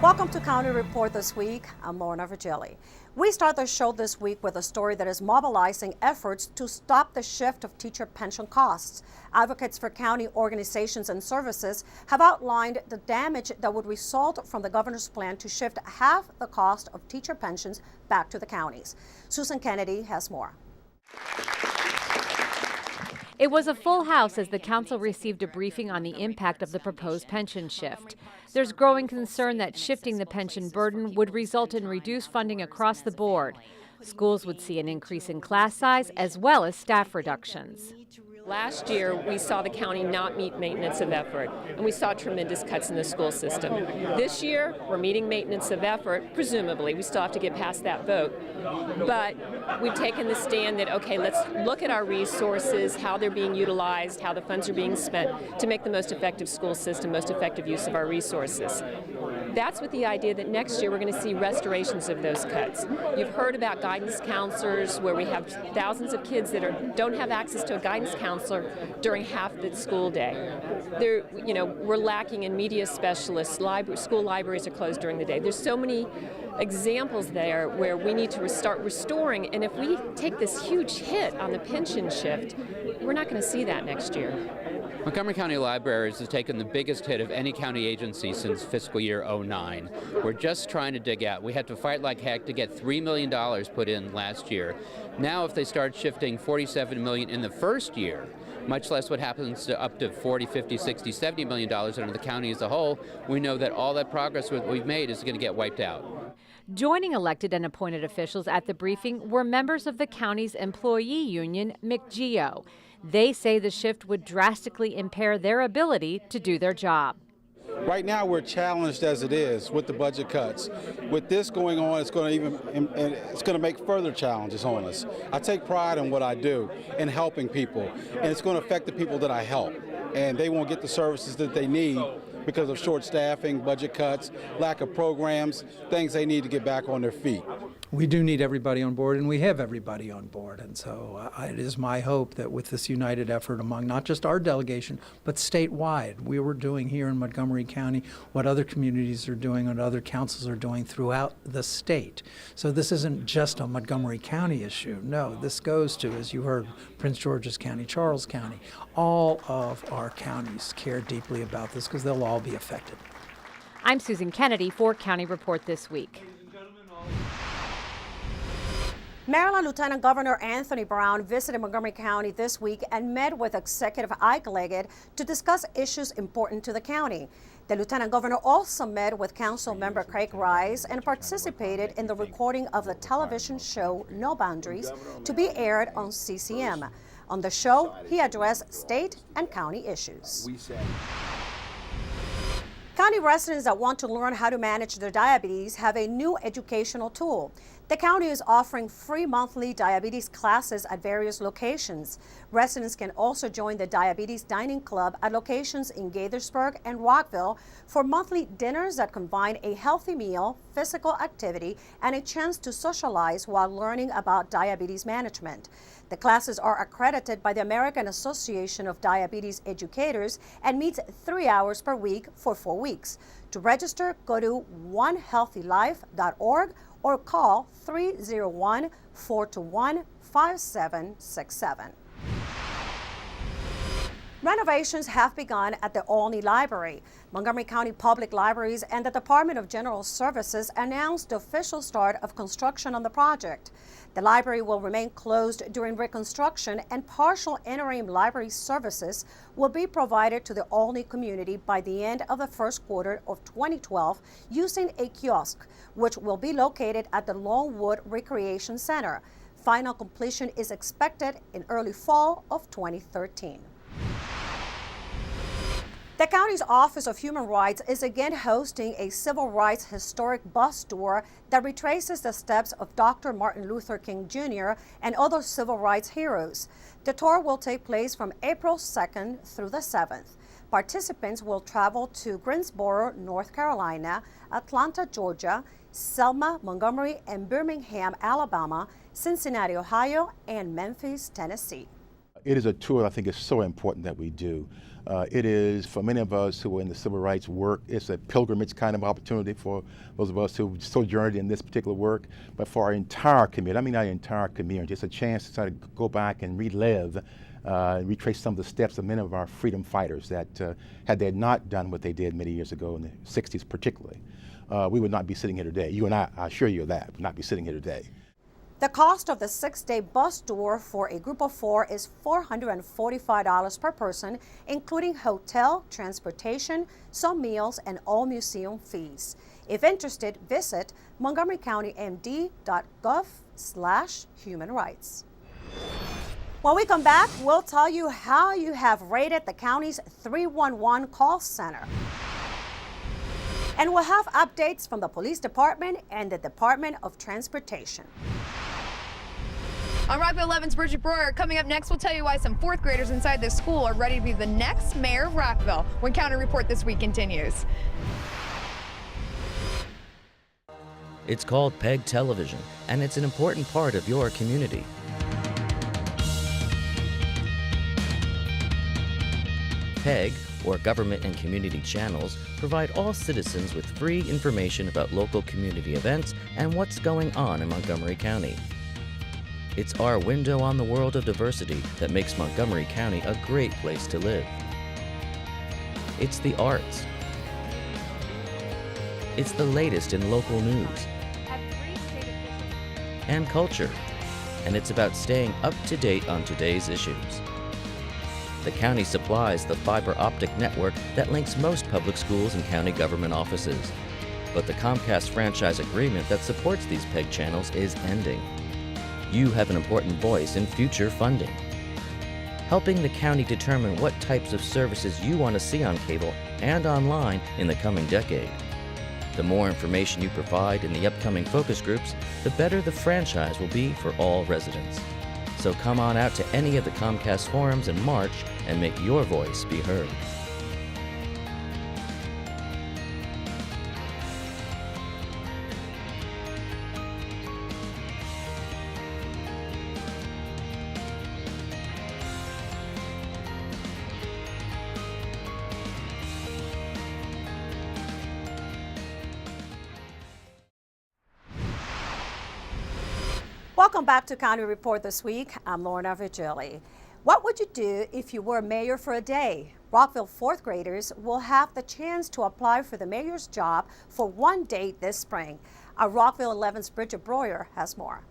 Welcome to County Report this week. I'm Lorna Virgili. We start the show this week with a story that is mobilizing efforts to stop the shift of teacher pension costs. Advocates for county organizations and services have outlined the damage that would result from the governor's plan to shift half the cost of teacher pensions back to the counties. Susan Kennedy has more. It was a full house as the council received a briefing on the impact of the proposed pension shift. There's growing concern that shifting the pension burden would result in reduced funding across the board. Schools would see an increase in class size as well as staff reductions. Last year, we saw the county not meet maintenance of effort, and we saw tremendous cuts in the school system. This year, we're meeting maintenance of effort, presumably. We still have to get past that vote. But we've taken the stand that, okay, let's look at our resources, how they're being utilized, how the funds are being spent to make the most effective school system, most effective use of our resources. That's with the idea that next year we're going to see restorations of those cuts. You've heard about guidance counselors where we have thousands of kids that don't have access to a guidance counselor during half the school day. We're lacking in media specialists. School libraries are closed during the day. There's so many examples there where we need to start restoring, and if we take this huge hit on the pension shift, we're not going to see that next year. Montgomery County Libraries has taken the biggest hit of any county agency since fiscal year '09. We're just trying to dig out. We had to fight like heck to get $3 million put in last year. Now if they start shifting $47 million in the first year, much less what happens to up to $40, $50, $60, $70 million under the county as a whole, we know that all that progress we've made is going to get wiped out. Joining elected and appointed officials at the briefing were members of the county's employee union, McGeo. They say the shift would drastically impair their ability to do their job. Right now we're challenged as it is with the budget cuts. With this going on, it's going to make further challenges on us. I take pride in what I do in helping people, and it's going to affect the people that I help, and they won't get the services that they need because of short staffing, budget cuts, lack of programs, things they need to get back on their feet. We do need everybody on board, and we have everybody on board. And so it is my hope that with this united effort among not just our delegation, but statewide, we were doing here in Montgomery County what other communities are doing and other councils are doing throughout the state. So this isn't just a Montgomery County issue. No, this goes to, as you heard, Prince George's County, Charles County. All of our counties care deeply about this because they'll all be affected. I'm Susan Kennedy for County Report This Week. Maryland Lieutenant Governor Anthony Brown visited Montgomery County this week and met with Executive Ike Leggett to discuss issues important to the county. The Lieutenant Governor also met with Council Member Craig Rice and participated in the recording of the television show No Boundaries to be aired on CCM. On the show, he addressed state and county issues. County residents that want to learn how to manage their diabetes have a new educational tool. The county is offering free monthly diabetes classes at various locations. Residents can also join the Diabetes Dining Club at locations in Gaithersburg and Rockville for monthly dinners that combine a healthy meal, physical activity, and a chance to socialize while learning about diabetes management. The classes are accredited by the American Association of Diabetes Educators and meets 3 hours per week for 4 weeks. To register, go to onehealthylife.org or call 301-421-5767. Renovations have begun at the Olney Library. Montgomery County Public Libraries and the Department of General Services announced the official start of construction on the project. The library will remain closed during reconstruction, and partial interim library services will be provided to the Olney community by the end of the first quarter of 2012 using a kiosk, which will be located at the Longwood Recreation Center. Final completion is expected in early fall of 2013. The county's Office of Human Rights is again hosting a civil rights historic bus tour that retraces the steps of Dr. Martin Luther King Jr. and other civil rights heroes. The tour will take place from April 2nd through the 7th. Participants will travel to Greensboro, North Carolina, Atlanta, Georgia, Selma, Montgomery, and Birmingham, Alabama, Cincinnati, Ohio, and Memphis, Tennessee. It is a tool I think is so important that we do. It is, for many of us who are in the civil rights work, it's a pilgrimage kind of opportunity for those of us who sojourned in this particular work. But for our entire community, I mean our entire community, it's a chance to sort of go back and relive, retrace some of the steps of many of our freedom fighters that had they not done what they did many years ago in the 60s particularly, we would not be sitting here today. You and I assure you of that, would not be sitting here today. The cost of the 6-day bus tour for a group of 4 is $445 per person, including hotel, transportation, some meals, and all museum fees. If interested, visit montgomerycountymd.gov/human rights. When we come back, we'll tell you how you have rated the county's 311 call center. And we'll have updates from the police department and the Department of Transportation. On Rockville 11's Bridget Breuer, coming up next, we'll tell you why some 4th graders inside this school are ready to be the next mayor of Rockville when County Report This Week continues. It's called PEG Television, and it's an important part of your community. PEG, or Government and Community Channels, provide all citizens with free information about local community events and what's going on in Montgomery County. It's our window on the world of diversity that makes Montgomery County a great place to live. It's the arts. It's the latest in local news and culture. And it's about staying up to date on today's issues. The county supplies the fiber optic network that links most public schools and county government offices. But the Comcast franchise agreement that supports these PEG channels is ending. You have an important voice in future funding, helping the county determine what types of services you want to see on cable and online in the coming decade. The more information you provide in the upcoming focus groups, the better the franchise will be for all residents. So come on out to any of the Comcast forums in March and make your voice be heard. Welcome back to County Report This Week. I'm Lorna Vigili. What would you do if you were mayor for a day? Rockville 4th graders will have the chance to apply for the mayor's job for one day this spring. Our Rockville 11's Bridget Breuer has more.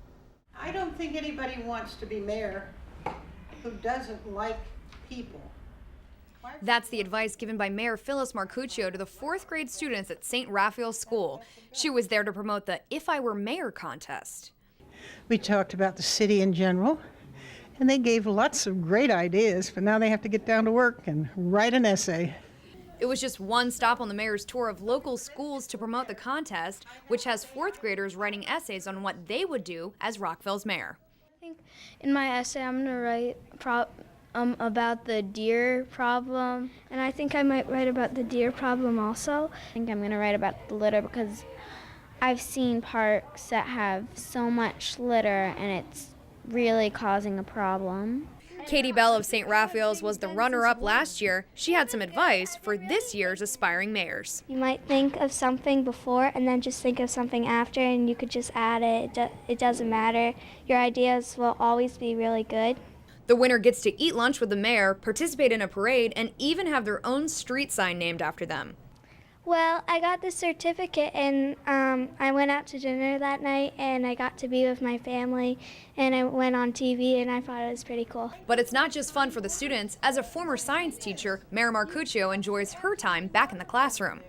I don't think anybody wants to be mayor who doesn't like people. That's the advice given by Mayor Phyllis Marcuccio to the 4th grade students at St. Raphael School. She was there to promote the If I Were Mayor contest. We talked about the city in general, and they gave lots of great ideas, but now they have to get down to work and write an essay. It was just one stop on the mayor's tour of local schools to promote the contest, which has 4th graders writing essays on what they would do as Rockville's mayor. I think in my essay I'm going to write about the deer problem, and I think I might write about the deer problem also. I think I'm going to write about the litter because I've seen parks that have so much litter and it's really causing a problem. Katie Bell of St. Raphael's was the runner-up last year. She had some advice for this year's aspiring mayors. You might think of something before and then just think of something after, and you could just add it. It doesn't matter. Your ideas will always be really good. The winner gets to eat lunch with the mayor, participate in a parade, and even have their own street sign named after them. Well, I got the certificate, and I went out to dinner that night, and I got to be with my family, and I went on TV, and I thought it was pretty cool. But it's not just fun for the students. As a former science teacher, Mayor Marcuccio enjoys her time back in the classroom.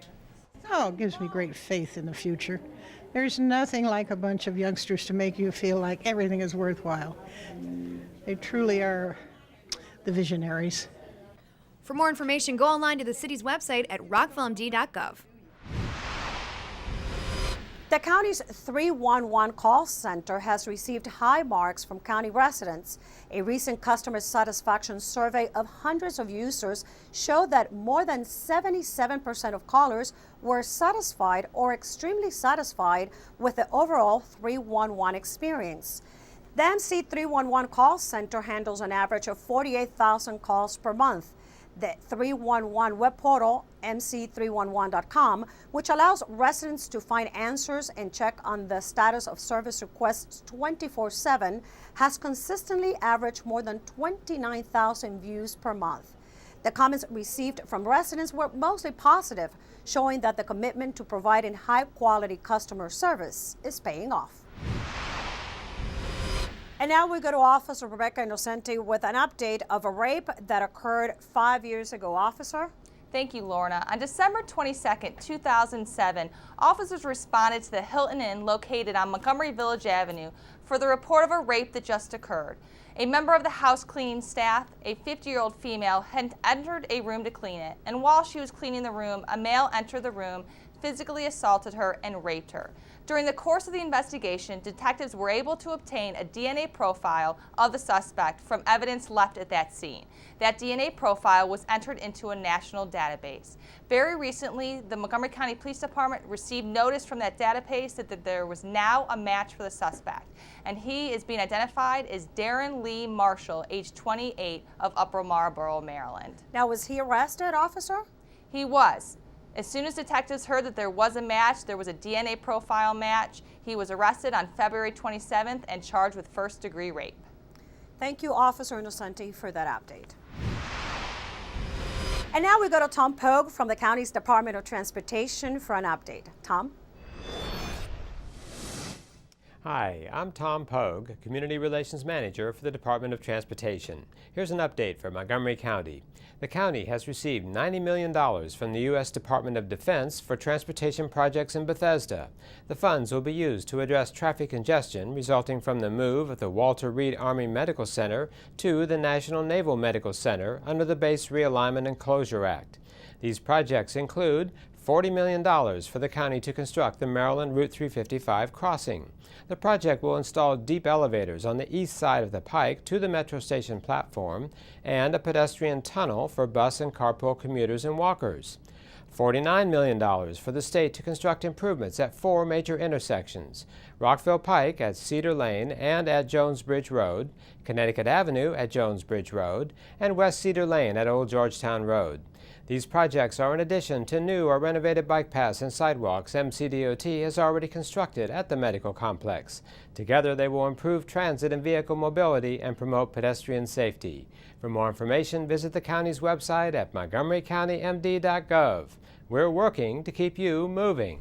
Oh, it gives me great faith in the future. There's nothing like a bunch of youngsters to make you feel like everything is worthwhile. They truly are the visionaries. For more information, go online to the city's website at rockvillemd.gov. The county's 311 call center has received high marks from county residents. A recent customer satisfaction survey of hundreds of users showed that more than 77% of callers were satisfied or extremely satisfied with the overall 311 experience. The MC 311 call center handles an average of 48,000 calls per month. The 311 web portal, mc311.com, which allows residents to find answers and check on the status of service requests 24/7, has consistently averaged more than 29,000 views per month. The comments received from residents were mostly positive, showing that the commitment to providing high-quality customer service is paying off. And now we go to Officer Rebecca Innocenti with an update of a rape that occurred 5 years ago. Officer? Thank you, Lorna. On December 22, 2007, officers responded to the Hilton Inn located on Montgomery Village Avenue for the report of a rape that just occurred. A member of the house cleaning staff, a 50-year-old female, had entered a room to clean it, and while she was cleaning the room, a male entered the room, physically assaulted her, and raped her. During the course of the investigation, detectives were able to obtain a DNA profile of the suspect from evidence left at that scene. That DNA profile was entered into a national database. Very recently, the Montgomery County Police Department received notice from that database that there was now a match for the suspect, and he is being identified as Darren Lee Marshall, age 28, of Upper Marlboro, Maryland. Now, was he arrested, officer? He was. As soon as detectives heard that there was a match, there was a DNA profile match, he was arrested on February 27th and charged with first-degree rape. Thank you, Officer Innocenti, for that update. And now we go to Tom Pogue from the county's Department of Transportation for an update. Tom? Hi, I'm Tom Pogue, Community Relations Manager for the Department of Transportation. Here's an update for Montgomery County. The county has received $90 million from the U.S. Department of Defense for transportation projects in Bethesda. The funds will be used to address traffic congestion resulting from the move of the Walter Reed Army Medical Center to the National Naval Medical Center under the Base Realignment and Closure Act. These projects include $40 million for the county to construct the Maryland Route 355 crossing. The project will install deep elevators on the east side of the pike to the metro station platform and a pedestrian tunnel for bus and carpool commuters and walkers. $49 million for the state to construct improvements at 4 major intersections: Rockville Pike at Cedar Lane and at Jones Bridge Road, Connecticut Avenue at Jones Bridge Road, and West Cedar Lane at Old Georgetown Road. These projects are in addition to new or renovated bike paths and sidewalks MCDOT has already constructed at the medical complex. Together, they will improve transit and vehicle mobility and promote pedestrian safety. For more information, visit the county's website at montgomerycountymd.gov. We're working to keep you moving.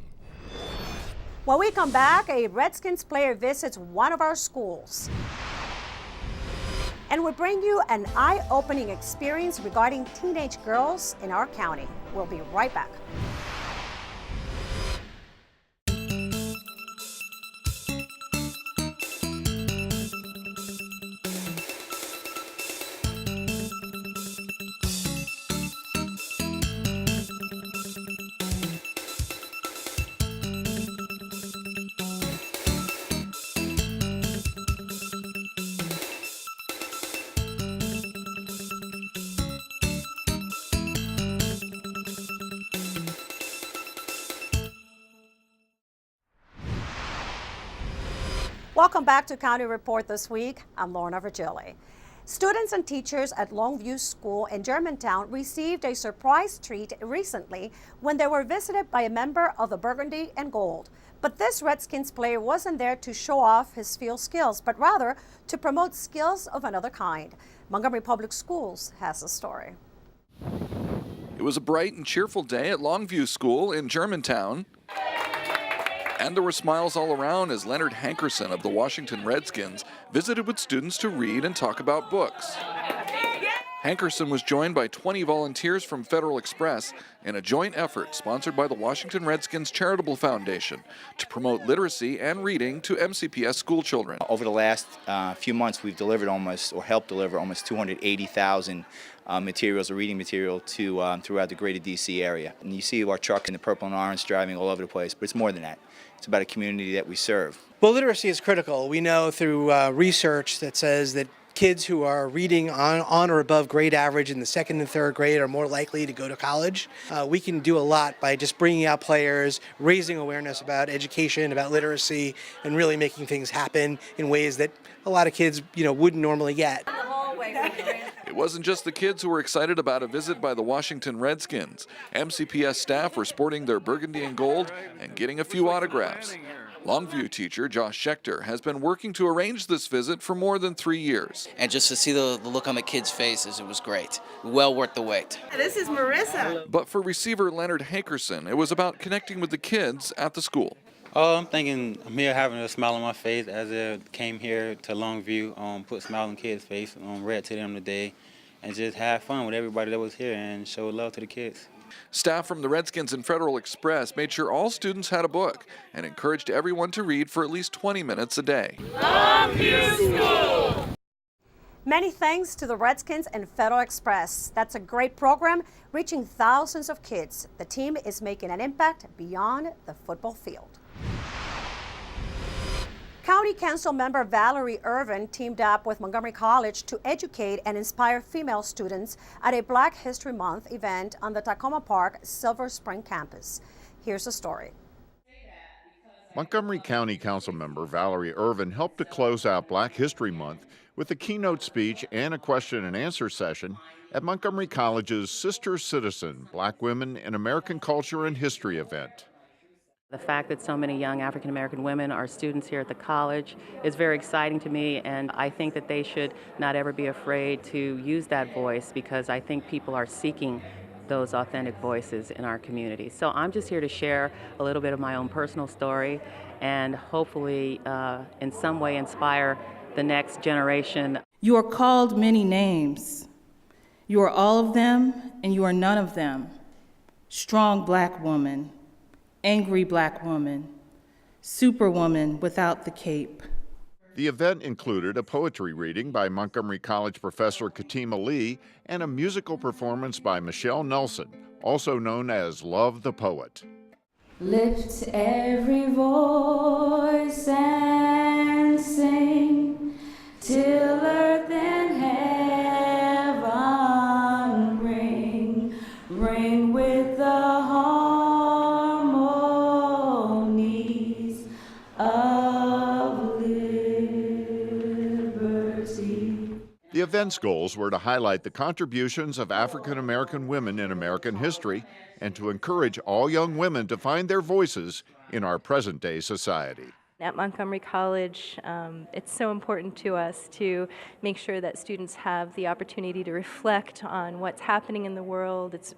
When we come back, a Redskins player visits one of our schools. And we bring you an eye-opening experience regarding teenage girls in our county. We'll be right back. Welcome back to County Report this week. I'm Lorna Virgili. Students and teachers at Longview School in Germantown received a surprise treat recently when they were visited by a member of the Burgundy and Gold. But this Redskins player wasn't there to show off his field skills, but rather to promote skills of another kind. Montgomery Public Schools has a story. It was a bright and cheerful day at Longview School in Germantown. And there were smiles all around as Leonard Hankerson of the Washington Redskins visited with students to read and talk about books. Hankerson was joined by 20 volunteers from Federal Express in a joint effort sponsored by the Washington Redskins Charitable Foundation to promote literacy and reading to MCPS school children. Over the last few months, we've delivered helped deliver almost 280,000 materials or reading material to throughout the greater DC area. And you see our truck in the purple and orange driving all over the place, but it's more than that. It's about a community that we serve. Well, literacy is critical. We know through research that says that kids who are reading on or above grade average in the second and third grade are more likely to go to college. We can do a lot by just bringing out players, raising awareness about education, about literacy, and really making things happen in ways that a lot of kids, wouldn't normally get. It wasn't just the kids who were excited about a visit by the Washington Redskins. MCPS staff were sporting their burgundy and gold and getting a few autographs. Longview teacher Josh Schechter has been working to arrange this visit for more than 3 years. And just to see the look on the kids' faces, it was great. Well worth the wait. This is Marissa. But for receiver Leonard Hankerson, it was about connecting with the kids at the school. Oh, I'm thinking I'm here having a smile on my face as I came here to Longview, put a smile on kids' face, read to them today, and just have fun with everybody that was here and show love to the kids. Staff from the Redskins and Federal Express made sure all students had a book and encouraged everyone to read for at least 20 minutes a day. Longview School! Many thanks to the Redskins and Federal Express. That's a great program reaching thousands of kids. The team is making an impact beyond the football field. County Council member Valerie Irvin teamed up with Montgomery College to educate and inspire female students at a Black History Month event on the Tacoma Park Silver Spring campus. Here's the story. Montgomery County Council member Valerie Irvin helped to close out Black History Month with a keynote speech and a question and answer session at Montgomery College's Sister Citizen, Black Women in American Culture and History event. The fact that so many young African American women are students here at the college is very exciting to me, and I think that they should not ever be afraid to use that voice, because I think people are seeking those authentic voices in our community. So I'm just here to share a little bit of my own personal story and hopefully in some way inspire the next generation. You are called many names. You are all of them and you are none of them. Strong Black woman, angry Black woman, superwoman without the cape. The event included a poetry reading by Montgomery College professor Katima Lee and a musical performance by Michelle Nelson, also known as Love the Poet. Lift every voice and sing till earth and heaven ring, ring with the harmonies of liberty. The event's goals were to highlight the contributions of African American women in American history and to encourage all young women to find their voices in our present-day society. At Montgomery College, it's so important to us to make sure that students have the opportunity to reflect on what's happening in the world. It's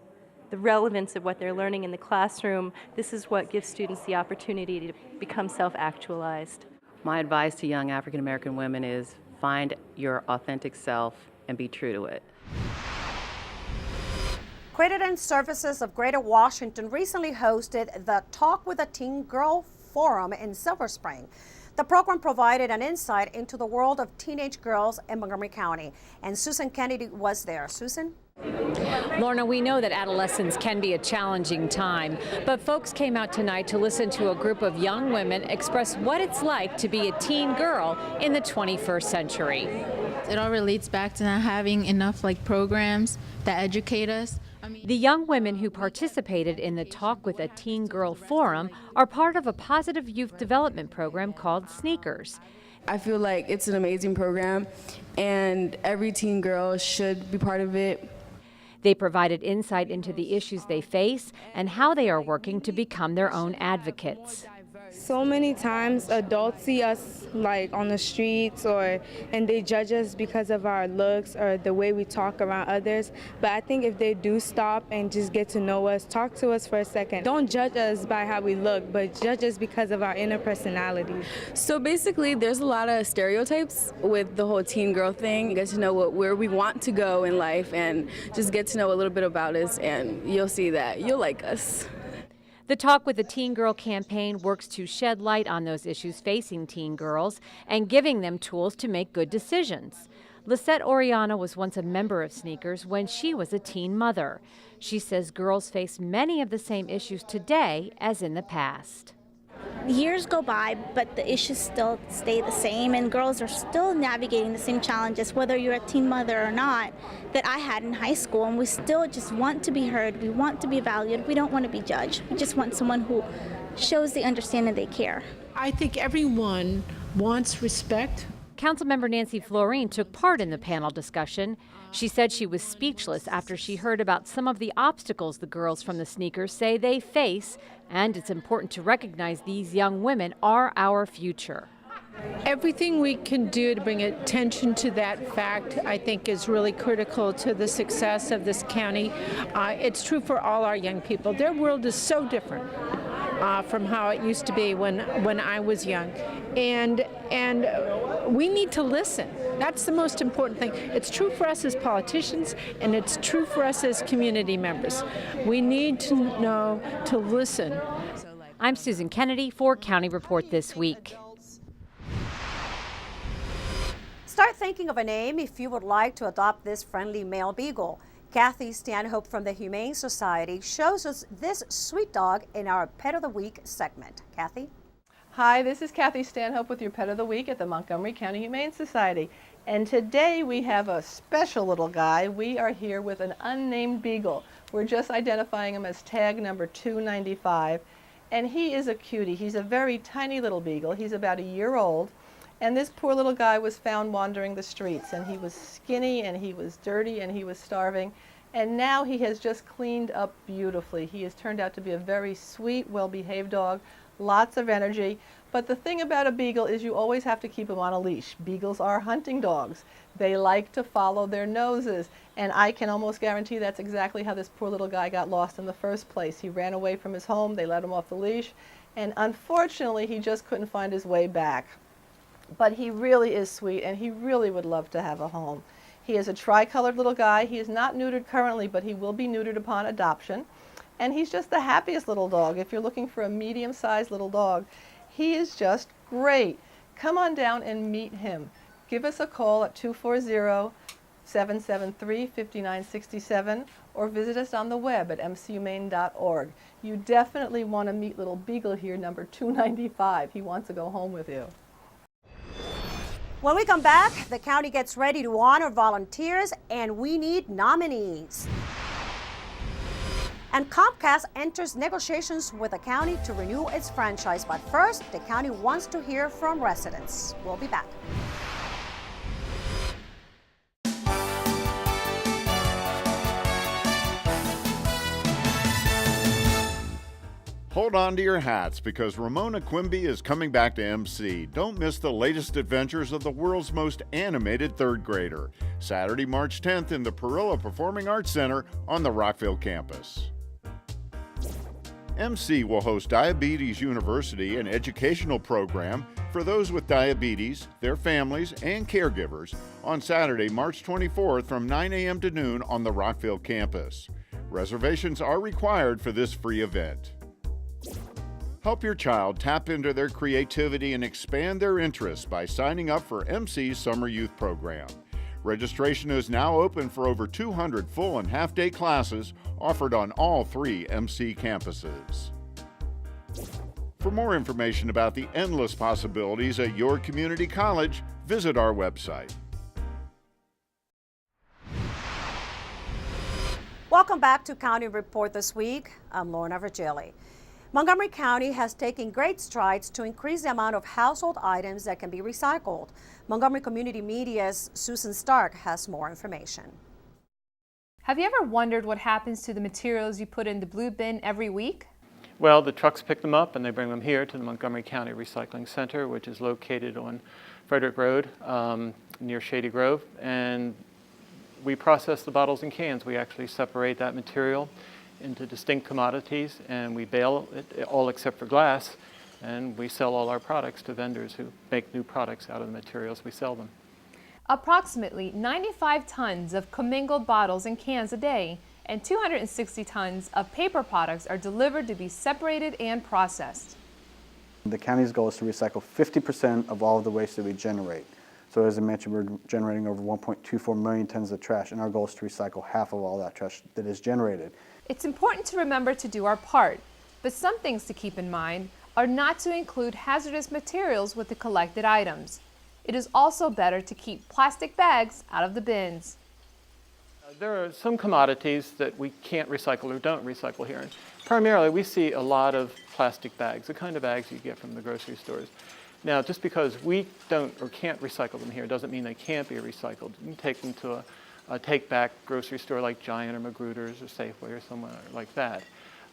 the relevance of what they're learning in the classroom. This is what gives students the opportunity to become self-actualized. My advice to young African American women is find your authentic self and be true to it. Credit and Services of Greater Washington recently hosted the Talk with a Teen Girl Forum in Silver Spring. The program provided an insight into the world of teenage girls in Montgomery County, and Susan Kennedy was there. Susan? Lorna, we know that adolescence can be a challenging time, but folks came out tonight to listen to a group of young women express what it's like to be a teen girl in the 21st century. It all relates back to not having enough programs that educate us. The young women who participated in the Talk with a Teen Girl Forum are part of a positive youth development program called Sneakers. I feel like it's an amazing program and every teen girl should be part of it. They provided insight into the issues they face and how they are working to become their own advocates. So many times adults see us on the streets and they judge us because of our looks or the way we talk around others. But I think if they do stop and just get to know us, talk to us for a second. Don't judge us by how we look, but judge us because of our inner personality. So basically there's a lot of stereotypes with the whole teen girl thing. You get to know where we want to go in life and just get to know a little bit about us, and you'll see that you'll like us. The Talk with a Teen Girl campaign works to shed light on those issues facing teen girls and giving them tools to make good decisions. Lisette Oriana was once a member of Sneakers when she was a teen mother. She says girls face many of the same issues today as in the past. Years go by, but the issues still stay the same, and girls are still navigating the same challenges, whether you're a teen mother or not, that I had in high school. And we still just want to be heard. We want to be valued. We don't want to be judged. We just want someone who shows they understand and they care. I think everyone wants respect. Councilmember Nancy Florine took part in the panel discussion. She said she was speechless after she heard about some of the obstacles the girls from the sneakers say they face, and it's important to recognize these young women are our future. Everything we can do to bring attention to that fact, I think, is really critical to the success of this county. It's true for all our young people. Their world is so different from how it used to be when I was young. And we need to listen. That's the most important thing. It's true for us as politicians, and it's true for us as community members. We need to know to listen. I'm Susan Kennedy for County Report This Week. Start thinking of a name if you would like to adopt this friendly male beagle. Kathy Stanhope from the Humane Society shows us this sweet dog in our Pet of the Week segment. Kathy? Hi, this is Kathy Stanhope with your Pet of the Week at the Montgomery County Humane Society. And today we have a special little guy. We are here with an unnamed beagle. We're just identifying him as tag number 295. And he is a cutie. He's a very tiny little beagle. He's about a year old. And this poor little guy was found wandering the streets, and he was skinny and he was dirty and he was starving. And now he has just cleaned up beautifully. He has turned out to be a very sweet, well-behaved dog, lots of energy. But the thing about a beagle is you always have to keep him on a leash. Beagles are hunting dogs. They like to follow their noses. And I can almost guarantee that's exactly how this poor little guy got lost in the first place. He ran away from his home, they let him off the leash, and unfortunately he just couldn't find his way back. But he really is sweet, and he really would love to have a home. He is a tri-colored little guy. He is not neutered currently, but he will be neutered upon adoption. And he's just the happiest little dog. If you're looking for a medium-sized little dog, he is just great. Come on down and meet him. Give us a call at 240-773-5967 or visit us on the web at mchumane.org. You definitely want to meet little beagle here, number 295. He wants to go home with you. When we come back, the county gets ready to honor volunteers, and we need nominees. And Comcast enters negotiations with the county to renew its franchise. But first, the county wants to hear from residents. We'll be back. Hold on to your hats because Ramona Quimby is coming back to MC. Don't miss the latest adventures of the world's most animated third grader. Saturday, March 10th in the Perilla Performing Arts Center on the Rockville campus. MC will host Diabetes University, an educational program for those with diabetes, their families, and caregivers on Saturday, March 24th from 9 a.m. to noon on the Rockville campus. Reservations are required for this free event. Help your child tap into their creativity and expand their interests by signing up for MC's Summer Youth Program. Registration is now open for over 200 full and half-day classes offered on all 3 MC campuses. For more information about the endless possibilities at your community college, visit our website. Welcome back to County Report This Week. I'm Lorna Virgili. Montgomery County has taken great strides to increase the amount of household items that can be recycled. Montgomery Community Media's Susan Stark has more information. Have you ever wondered what happens to the materials you put in the blue bin every week? Well, the trucks pick them up and they bring them here to the Montgomery County Recycling Center, which is located on Frederick Road near Shady Grove. And we process the bottles and cans. We actually separate that material into distinct commodities, and we bale it all except for glass, and we sell all our products to vendors who make new products out of the materials we sell them. Approximately 95 tons of commingled bottles and cans a day and 260 tons of paper products are delivered to be separated and processed. The county's goal is to recycle 50% of all of the waste that we generate. So as I mentioned, we're generating over 1.24 million tons of trash, and our goal is to recycle half of all that trash that is generated. It's important to remember to do our part, but some things to keep in mind are not to include hazardous materials with the collected items. It is also better to keep plastic bags out of the bins. There are some commodities that we can't recycle or don't recycle here. And primarily, we see a lot of plastic bags, the kind of bags you get from the grocery stores. Now, just because we don't or can't recycle them here doesn't mean they can't be recycled. You can take them to a take-back grocery store like Giant or Magruder's or Safeway or somewhere like that.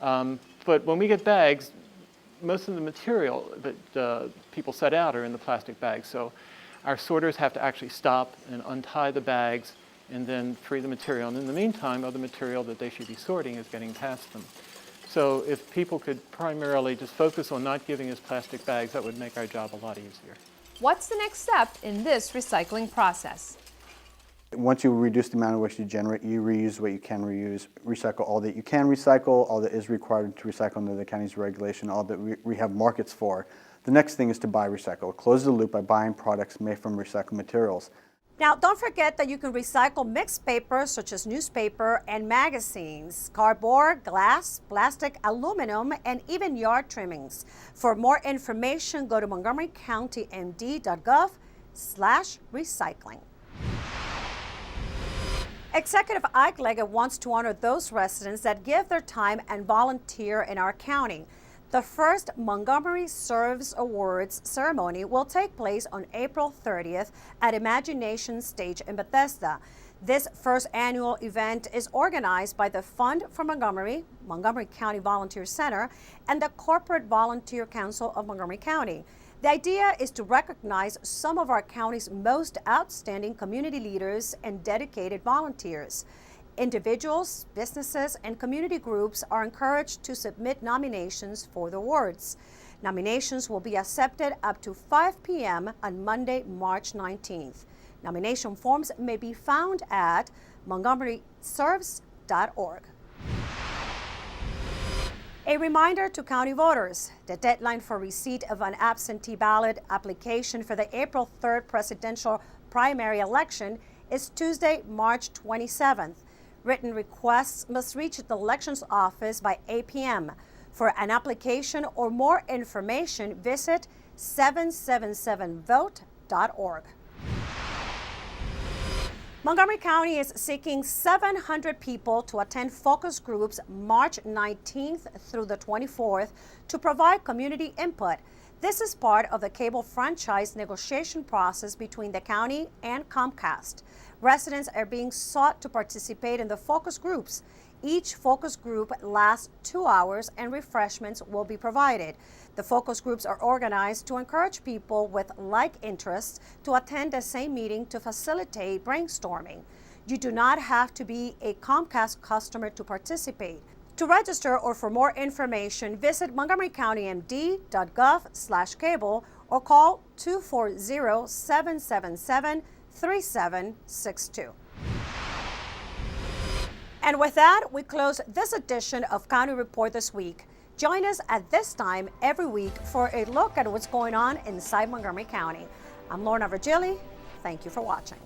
But when we get bags, most of the material that people set out are in the plastic bags. So our sorters have to actually stop and untie the bags and then free the material. And in the meantime, other material that they should be sorting is getting past them. So if people could primarily just focus on not giving us plastic bags, that would make our job a lot easier. What's the next step in this recycling process? Once you reduce the amount of waste you generate, you reuse what you can reuse, recycle all that you can recycle, all that is required to recycle under the county's regulation, all that we have markets for. The next thing is to buy recycle. Close the loop by buying products made from recycled materials. Now, don't forget that you can recycle mixed paper such as newspaper and magazines, cardboard, glass, plastic, aluminum, and even yard trimmings. For more information, go to montgomerycountymd.gov/recycling. Executive Ike Leggett wants to honor those residents that give their time and volunteer in our county. The first Montgomery Serves Awards ceremony will take place on April 30th at Imagination Stage in Bethesda. This first annual event is organized by the Fund for Montgomery, Montgomery County Volunteer Center, and the Corporate Volunteer Council of Montgomery County. The idea is to recognize some of our county's most outstanding community leaders and dedicated volunteers. Individuals, businesses, and community groups are encouraged to submit nominations for the awards. Nominations will be accepted up to 5 p.m. on Monday, March 19th. Nomination forms may be found at montgomeryserves.org. A reminder to county voters, the deadline for receipt of an absentee ballot application for the April 3rd presidential primary election is Tuesday, March 27th. Written requests must reach the elections office by 8 p.m. For an application or more information, visit 777vote.org. Montgomery County is seeking 700 people to attend focus groups March 19th through the 24th to provide community input. This is part of the cable franchise negotiation process between the county and Comcast. Residents are being sought to participate in the focus groups. Each focus group lasts 2 hours and refreshments will be provided. The focus groups are organized to encourage people with like interests to attend the same meeting to facilitate brainstorming. You do not have to be a Comcast customer to participate. To register or for more information, visit montgomerycountymd.gov/cable or call 240-777-3762. And with that, we close this edition of County Report This Week. Join us at this time every week for a look at what's going on inside Montgomery County. I'm Lorna Virgili. Thank you for watching.